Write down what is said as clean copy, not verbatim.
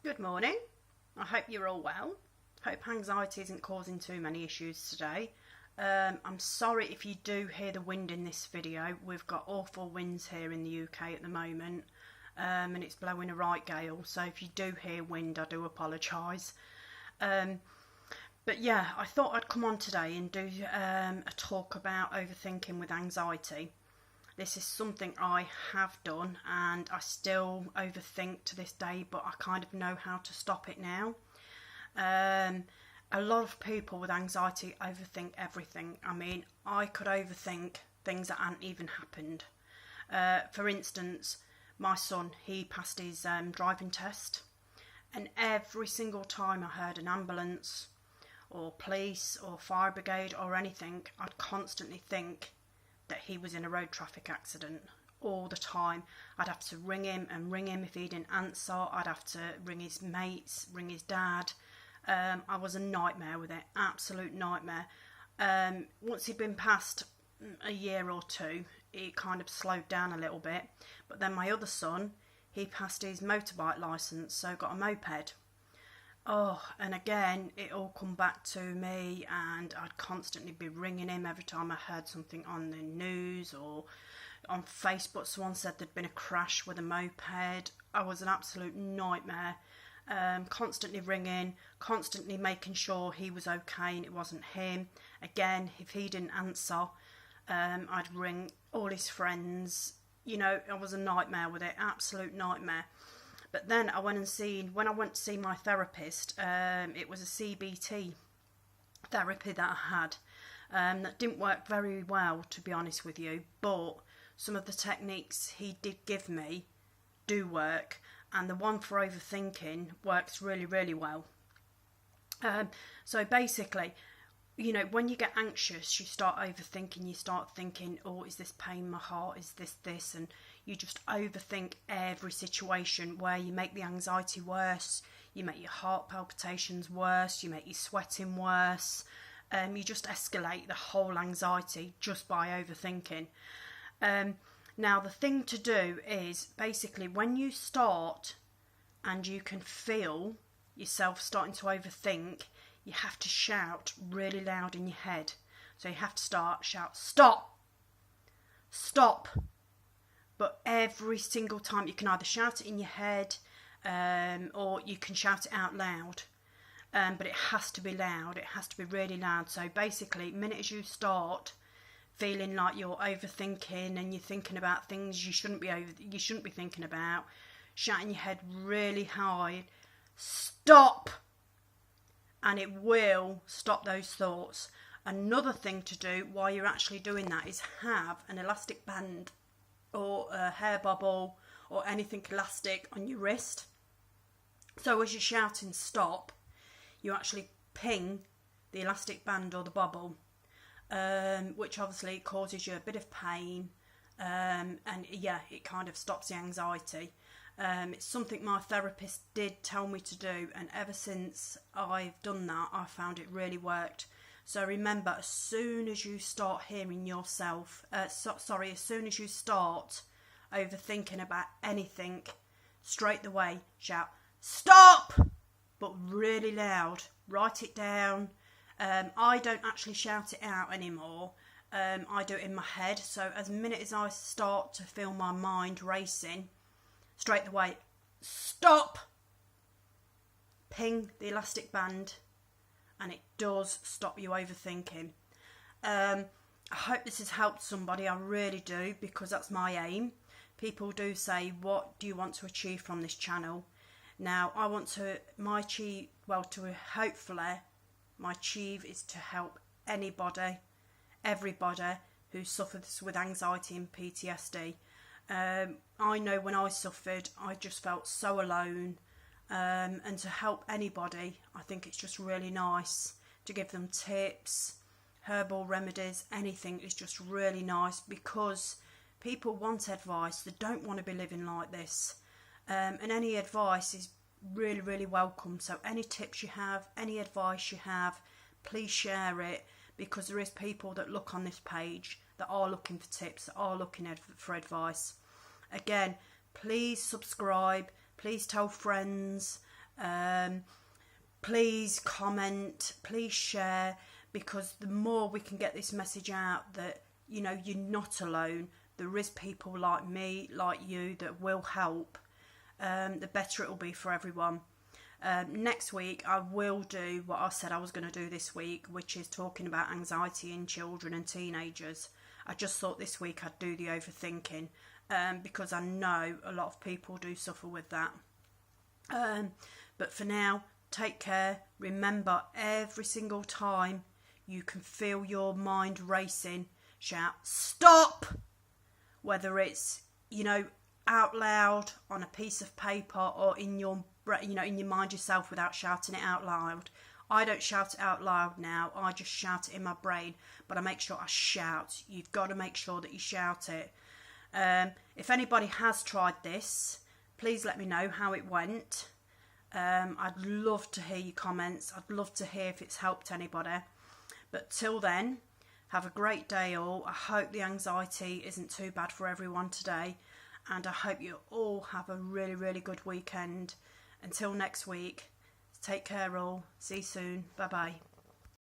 Good morning. I hope you're all well. Hope anxiety isn't causing too many issues today. I'm sorry if you do hear the wind in this video. We've got awful winds here in the UK at the moment, and it's blowing a right gale. So if you do hear wind, I do apologise. But yeah, I thought I'd come on today and do a talk about overthinking with anxiety. This is something I have done and I still overthink to this day, but I kind of know how to stop it now. A lot of people with anxiety overthink everything. I mean, I could overthink things that hadn't even happened. For instance, my son, he passed his driving test, and every single time I heard an ambulance or police or fire brigade or anything, I'd constantly think that he was in a road traffic accident all the time. I'd have to ring him if he didn't answer. I'd have to ring his mates, ring his dad. I was a nightmare with it, absolute nightmare. Once he'd been past a year or two, it kind of slowed down a little bit. But then my other son, he passed his motorbike licence, so got a moped. Oh, and again, it all come back to me, and I'd constantly be ringing him every time I heard something on the news or on Facebook. Someone said there'd been a crash with a moped. I was an absolute nightmare. Constantly ringing, constantly making sure he was okay and it wasn't him. Again, if he didn't answer, I'd ring all his friends. You know, I was a nightmare with it, absolute nightmare. But then when I went to see my therapist, it was a CBT therapy that I had that didn't work very well, to be honest with you, but some of the techniques he did give me do work, and the one for overthinking works really, really well. So basically, you know, when you get anxious, you start overthinking, you start thinking, oh, is this pain in my heart, is this, and you just overthink every situation, where you make the anxiety worse, you make your heart palpitations worse, you make your sweating worse, you just escalate the whole anxiety just by overthinking. Now the thing to do is, basically, when you start and you can feel yourself starting to overthink, you have to shout really loud in your head. So you have to shout, stop, stop. But every single time, you can either shout it in your head or you can shout it out loud. But it has to be loud, it has to be really loud. So basically, the minute as you start feeling like you're overthinking and you're thinking about things you shouldn't be thinking about, shout in your head really high, stop, and it will stop those thoughts. Another thing to do while you're actually doing that is have an elastic band or a hair bubble or anything elastic on your wrist. So as you're shouting stop, you actually ping the elastic band or the bubble, which obviously causes you a bit of pain, and yeah, it kind of stops the anxiety. It's something my therapist did tell me to do, and ever since I've done that, I found it really worked. So remember, as soon as you start hearing yourself, as soon as you start overthinking about anything, straight away shout stop, but really loud. Write it down. I don't actually shout it out anymore. I do it in my head. So as minute as I start to feel my mind racing, straight away, stop, ping the elastic band, and it does stop you overthinking. I hope this has helped somebody, I really do, because that's my aim. People do say, what do you want to achieve from this channel? Now, I want to, hopefully, my achieve is to help anybody, everybody who suffers with anxiety and PTSD. I know when I suffered, I just felt so alone, and to help anybody, I think it's just really nice to give them tips, herbal remedies, anything is just really nice, because people want advice. They don't want to be living like this, and any advice is really, really welcome. So any tips you have, any advice you have, please share it, because there is people that look on this page that are looking for tips, that are looking for advice. Again, please subscribe, please tell friends, Please comment, please share, because the more we can get this message out that, you know, you're not alone. There is people like me, like you, that will help. The better it will be for everyone. Next week I will do what I said I was going to do this week, which is talking about anxiety in children and teenagers. I just thought this week I'd do the overthinking, because I know a lot of people do suffer with that. But for now, take care. Remember, every single time you can feel your mind racing, shout stop, whether it's, you know, out loud on a piece of paper or in your, you know, in your mind yourself without shouting it out loud. I don't shout it out loud now, I just shout it in my brain, but I make sure I shout. You've got to make sure that you shout it. If anybody has tried this, please let me know how it went. I'd love to hear your comments. I'd love to hear if it's helped anybody. But till then, have a great day all. I hope the anxiety isn't too bad for everyone today, and I hope you all have a really, really good weekend. Until next week, take care all. See you soon. Bye bye.